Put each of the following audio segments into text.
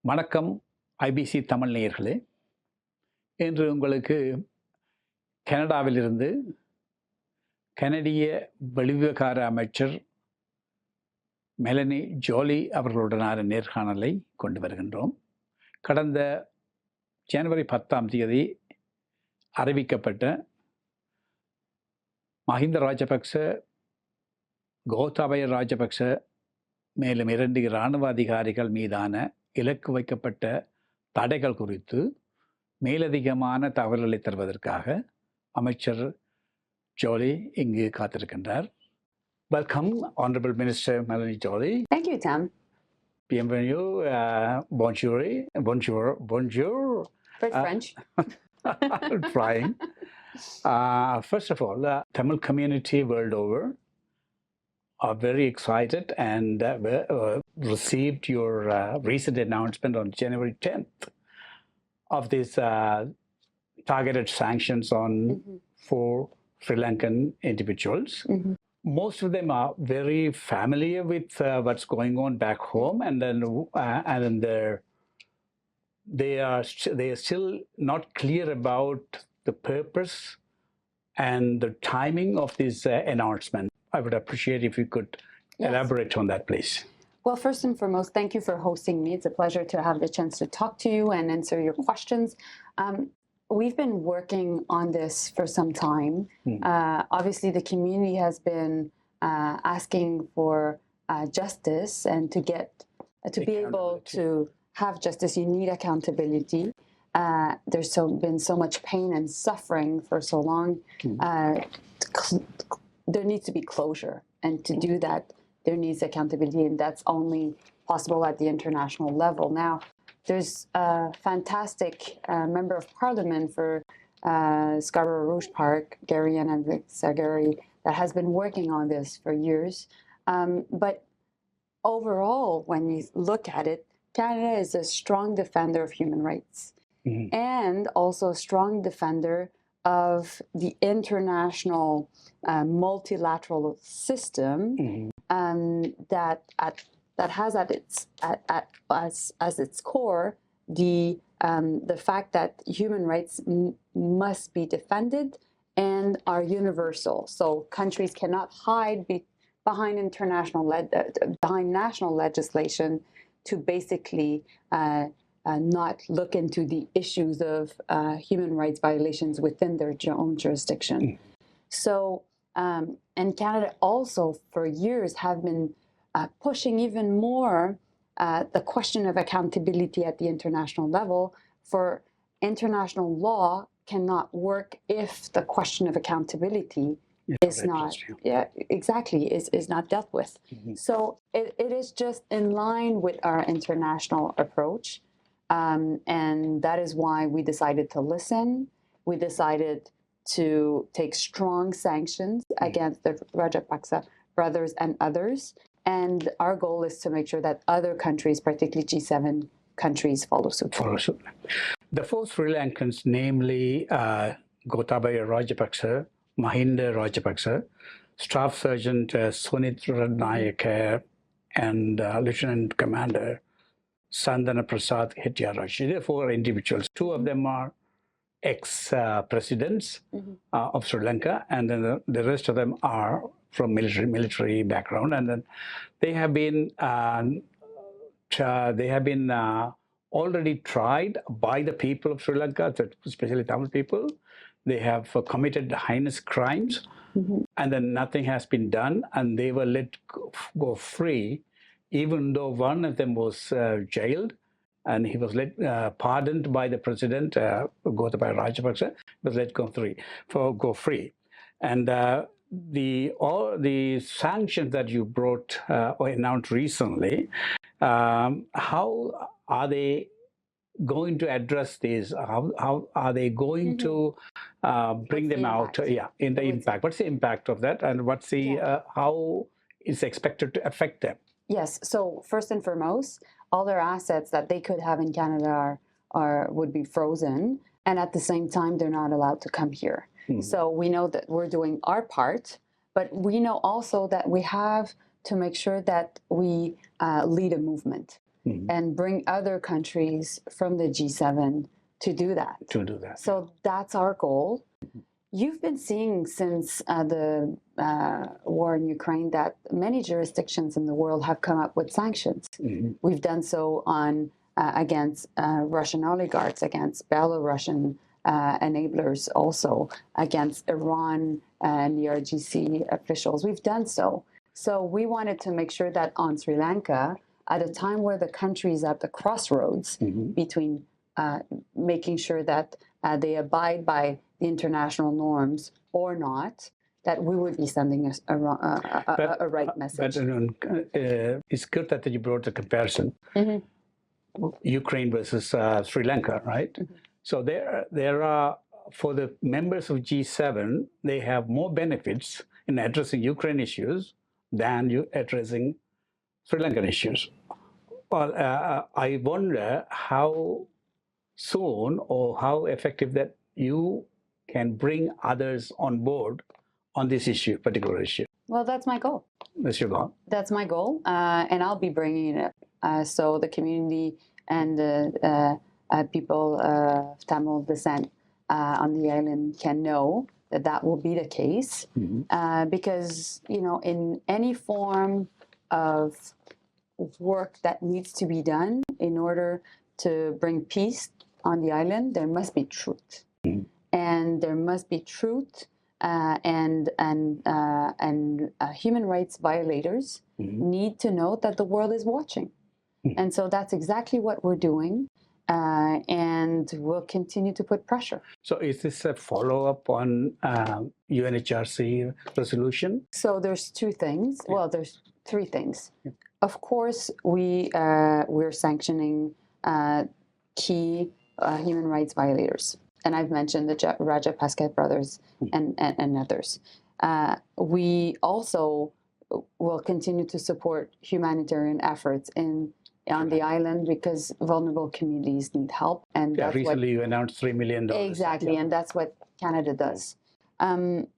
வணக்கம் ஐபிசி தமிழ் நேயர்களே. இன்று உங்களுக்கு கனடாவிலிருந்து கனடிய வெளிவிவகார அமைச்சர் மெலனி ஜோலி அவர்களுடனான நேர்காணலை கொண்டு வருகின்றோம். கடந்த ஜனவரி 10ஆம் தேதி அறிவிக்கப்பட்ட மஹிந்த ராஜபக்ச, கோத்தாபய ராஜபக்ச மேலும் 2 இராணுவ அதிகாரிகள் மீதான இலக்கு வைக்கப்பட்ட தடைகள் குறித்து மேலதிகமான தகவல்களை தருவதற்காக அமைச்சர் ஜோலி இங்கு காத்திருக்கின்றார். Welcome, Honorable Minister Melanie Joly. Thank you, Tom. Bienvenue, bonjour, bonjour, bonjour. French. Trying. First of all, the Tamil community world over are very excited and received your recent announcement on January 10th of these targeted sanctions on 4 Sri Lankan individuals. Most of them are very familiar with what's going on back home, and then they are still not clear about the purpose and the timing of this announcement. I would appreciate if you could elaborate on that, please. Well, first and foremost, thank you for hosting me. It's a pleasure to have the chance to talk to you and answer your questions. We've been working on this for some time. Obviously, the community has been asking for justice, and to be able to have justice, you need accountability. There's been so much pain and suffering for so long. There needs to be closure, and to do that, there needs accountability, and that's only possible at the international level. Now, there's a fantastic member of parliament for Scarborough Rouge Park, Gary and Sagari, that has been working on this for years. But overall, when you look at it, Canada is a strong defender of human rights, and also a strong defender of the international multilateral system that has as its core the fact that human rights must be defended and are universal. So countries cannot hide behind behind national legislation to basically not look into the issues of human rights violations within their own jurisdiction. So, and Canada also for years have been pushing even more the question of accountability at the international level. For international law cannot work if the question of accountability is not dealt with. So it is just in line with our international approach. And that is why we decided to listen. We decided to take strong sanctions against the Rajapaksa brothers and others. And our goal is to make sure that other countries, particularly G7 countries, follow suit. The 4 Sri Lankans, namely Gotabaya Rajapaksa, Mahinda Rajapaksa, Staff Sergeant Sunit Radnayake, and Lieutenant Commander Sandana Prasad Hettiaraj. There are 4 individuals. 2 of them are ex-presidents of Sri Lanka, and then the rest of them are from military background. And then they have been already tried by the people of Sri Lanka, especially Tamil people. They have committed heinous crimes, and then nothing has been done, and they were let go free, even though one of them was jailed, and he was pardoned by the president, Gotabaya Rajapaksa, was let go free. And all the sanctions that you brought or announced recently, how are they going to address these? How are they going to bring them out? In the impact. What's the impact of that, and what's the how is expected to affect them? Yes. So first and foremost, all their assets that they could have in Canada would be frozen, and at the same time, they're not allowed to come here. So we know that we're doing our part, but we know also that we have to make sure that we lead a movement. and bring other countries from the G7 to do that. To do that. So that's our goal. You've been seeing since the war in Ukraine that many jurisdictions in the world have come up with sanctions. We've done so on against Russian oligarchs, against Belarusian enablers, also against Iran and the RGC officials. We've done so. So we wanted to make sure that on Sri Lanka, at a time where the country is at the crossroads between making sure that they abide by the international norms or not, that we would be sending a right message. But it's good that you brought the comparison. Ukraine versus Sri Lanka, right? So there are, for the members of G7, they have more benefits in addressing Ukraine issues than you addressing Sri Lankan issues. Well, I wonder how soon or how effective that you can bring others on board on this issue, particular issue. Well, that's my goal. That's your goal. That's my goal, and I'll be bringing it up so the community and the people of Tamil descent on the island can know that that will be the case. Because, you know, in any form of work that needs to be done in order to bring peace on the island, there must be truth. And there must be truth, and human rights violators need to know that the world is watching. And so that's exactly what we're doing, and we'll continue to put pressure. So is this a follow-up on UNHRC resolution? So there's two things. Well, there's three things. Of course, we're sanctioning key human rights violators. And I've mentioned the Rajapaksa brothers and others. We also will continue to support humanitarian efforts on the island because vulnerable communities need help. And that's recently you announced $3 million. Exactly, and that's what Canada does.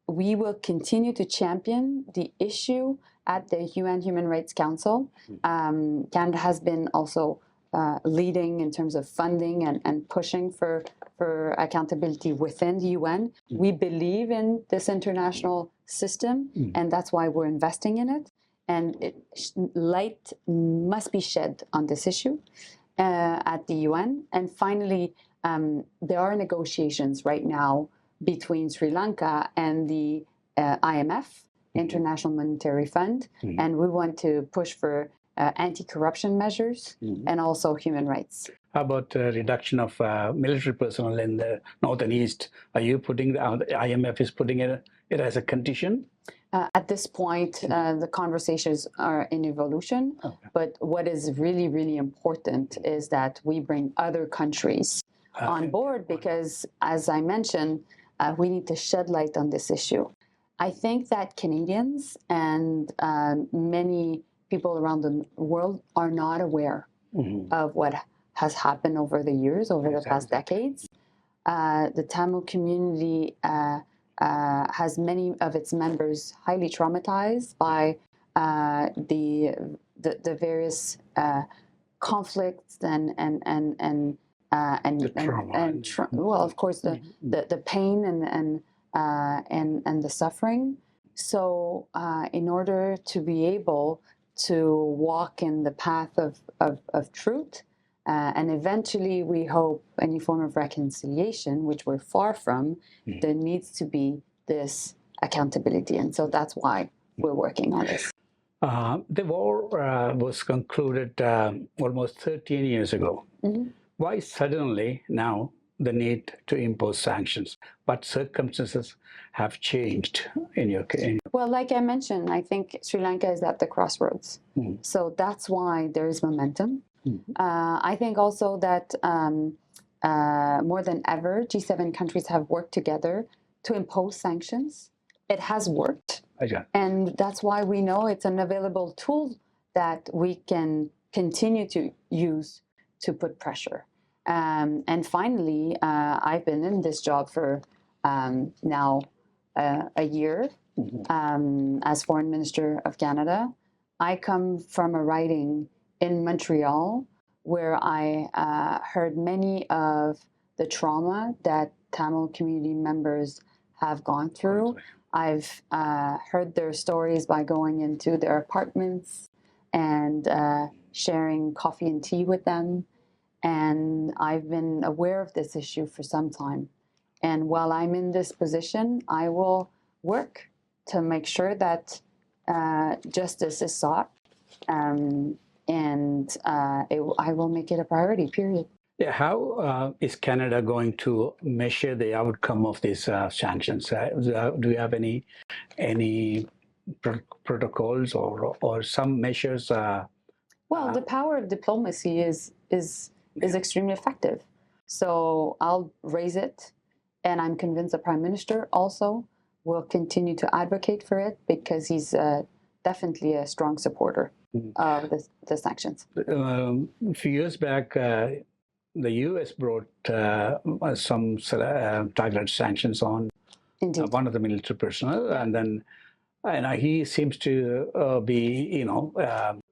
We will continue to champion the issue at the UN Human Rights Council. Canada has been also leading in terms of funding and pushing for accountability within the UN. We believe in this international system, and that's why we're investing in it. And light must be shed on this issue at the UN. And finally, there are negotiations right now between Sri Lanka and the IMF, International Monetary Fund, and we want to push for anti-corruption measures and also human rights. How about reduction of military personnel in the north and east? Are you putting, the IMF is putting it as a condition? At this point, the conversations are in evolution, but what is really, really important is that we bring other countries on board because, as I mentioned, we need to shed light on this issue. I think that Canadians and many people around the world are not aware of what has happened over the years, over the past decades. The Tamil community has many of its members highly traumatized by the various conflicts and well, of course, the pain and the suffering. So, in order to be able to walk in the path of truth, and eventually we hope any form of reconciliation, which we're far from, there needs to be this accountability. And so that's why we're working on this. The war was concluded almost 13 years ago. Why suddenly now the need to impose sanctions? What circumstances have changed in your case? Well, like I mentioned, I think Sri Lanka is at the crossroads. So that's why there is momentum. I think also that more than ever, G7 countries have worked together to impose sanctions. It has worked. And that's why we know it's an available tool that we can continue to use to put pressure. And finally, I've been in this job for now a year as Foreign Minister of Canada. I come from a riding in Montreal where I heard many of the trauma that Tamil community members have gone through. I've heard their stories by going into their apartments and sharing coffee and tea with them. And I've been aware of this issue for some time. And while I'm in this position, I will work to make sure that justice is sought, and I will make it a priority, period. Yeah, how is Canada going to measure the outcome of these sanctions? Do you have any protocols or some measures? Well, the power of diplomacy is extremely effective. So I'll raise it, and I'm convinced the Prime Minister also will continue to advocate for it because he's definitely a strong supporter of the sanctions. A few years back, the U.S. brought some targeted sanctions on one of the military personnel, and then he seems to be,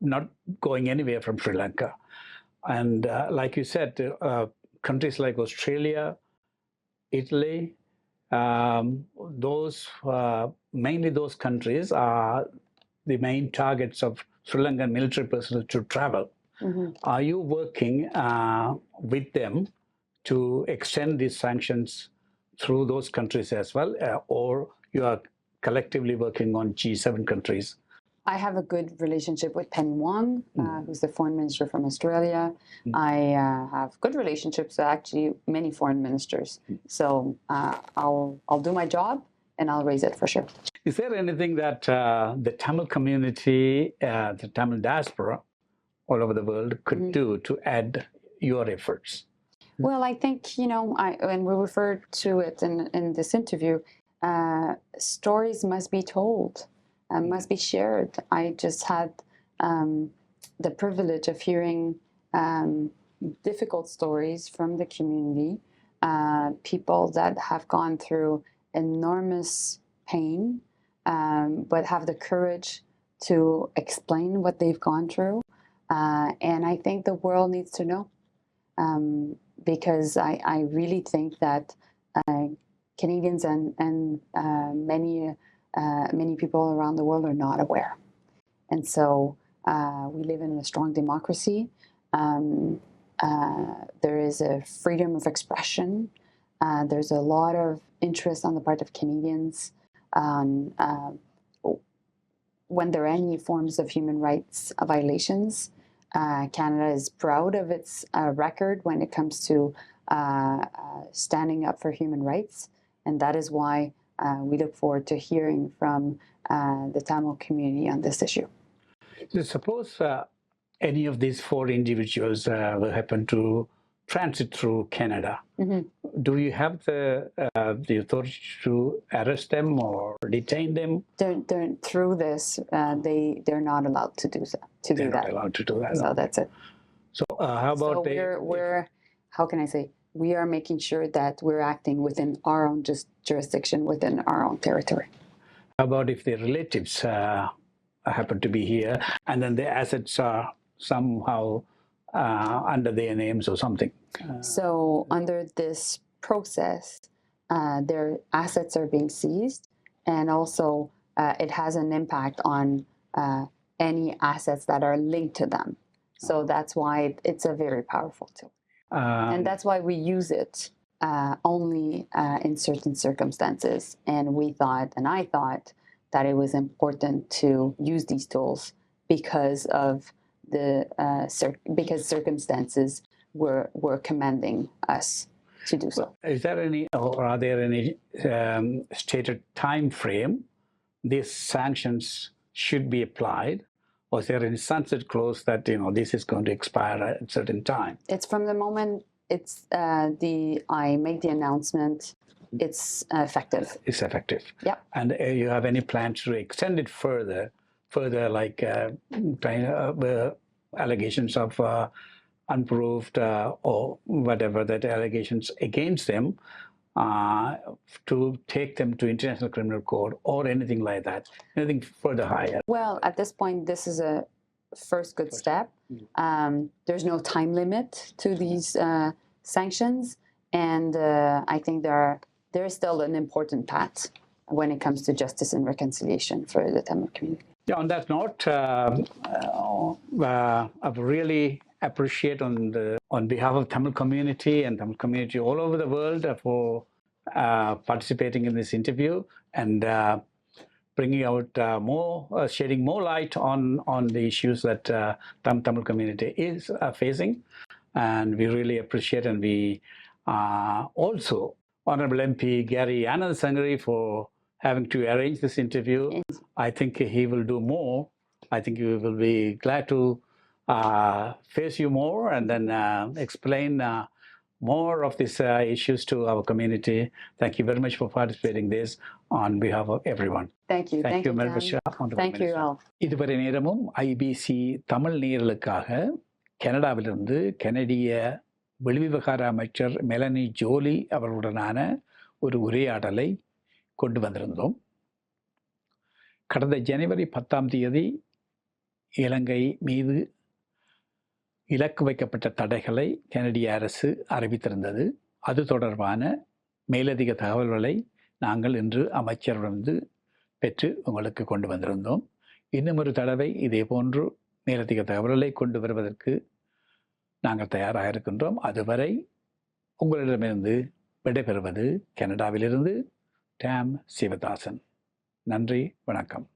not going anywhere from Sri Lanka. And like you said, countries like Australia, Italy, those mainly those countries are the main targets of Sri Lankan military personnel to travel. Are you working with them to extend these sanctions through those countries as well, or you are collectively working on G7 countries? I have a good relationship with Penny Wong, who's the foreign minister from Australia. I have good relationships with actually many foreign ministers. So I'll do my job and I'll raise it for sure. Is there anything that the Tamil community, the Tamil diaspora all over the world could do to add your efforts? Well, I think, and we referred to it in this interview, stories must be told, must be shared. I just had the privilege of hearing difficult stories from the community, people that have gone through enormous pain, but have the courage to explain what they've gone through. And I think the world needs to know. Because I really think that Canadians and many people around the world are not aware. And so we live in a strong democracy. There is a freedom of expression. There's a lot of interest on the part of Canadians when there are any forms of human rights violations. Canada is proud of its record when it comes to standing up for human rights, and that is why we look forward to hearing from the Tamil community on this issue. So suppose any of these four individuals will happen to transit through Canada. Do you have the authority to arrest them or detain them? They're through this. They're not allowed to do so. They're not allowed to do that. So that's it. So how about we're how can I say? We are making sure that we're acting within our own jurisdiction, within our own territory. How about if their relatives happen to be here, and then the assets are somehow under their names or something? So under this process, their assets are being seized, and also it has an impact on any assets that are linked to them. So that's why it's a very powerful tool. And that's why we use it only in certain circumstances. And I thought that it was important to use these tools because of because circumstances were commanding us to do so. Is there any, or are there any stated time frame these sanctions should be applied? Or is there any sunset clause that this is going to expire at a certain time? It's from the moment I make the announcement, it's effective. It's effective. Yeah. And you have any plans to extend it further like allegations of unproved or whatever that allegations against them, to take them to International Criminal Court or anything like that, anything further higher? Well, at this point, this is a first good step. There's no time limit to these sanctions, and I think there is still an important path when it comes to justice and reconciliation for the Tamil community. Yeah, on that note, I really appreciate on behalf of Tamil community and Tamil community all over the world for participating in this interview and bringing out shedding more light on the issues that Tamil community is facing, and we really appreciate, and we also Honorable MP Gary Anand Sangari for having to arrange this interview. I think he will do more. I think we will be glad to face you more and then explain more of these issues to our community. Thank you very much for participating in this on behalf of everyone. Thank you. Thank you, Dan. Thank you all. இதுவரை நேரமும் IBC Tamil நேயர்களுக்காக கனடாவிலிருந்து கனடிய வெளிவிவகார அமைச்சர் Melanie ஜோலி அவர்களுடனான ஒரு உரையாடலை கொண்டு வந்திருந்தோம். கடந்த ஜனவரி 10ஆம் தேதி இலங்கை மீது இலக்கு வைக்கப்பட்ட தடைகளை கனடிய அரசு அறிவித்திருந்தது. அது தொடர்பான மேலதிக தகவல்களை நாங்கள் இன்று அமைச்சரிடமிருந்து பெற்று உங்களுக்கு கொண்டு வந்திருந்தோம். இன்னும் ஒரு தடவை இதே போன்று மேலதிக தகவல்களை கொண்டு வருவதற்கு நாங்கள் தயாராக இருக்கின்றோம். அதுவரை உங்களிடமிருந்து விடைபெறுவது கனடாவிலிருந்து டாம் சிவதாசன். நன்றி, வணக்கம்.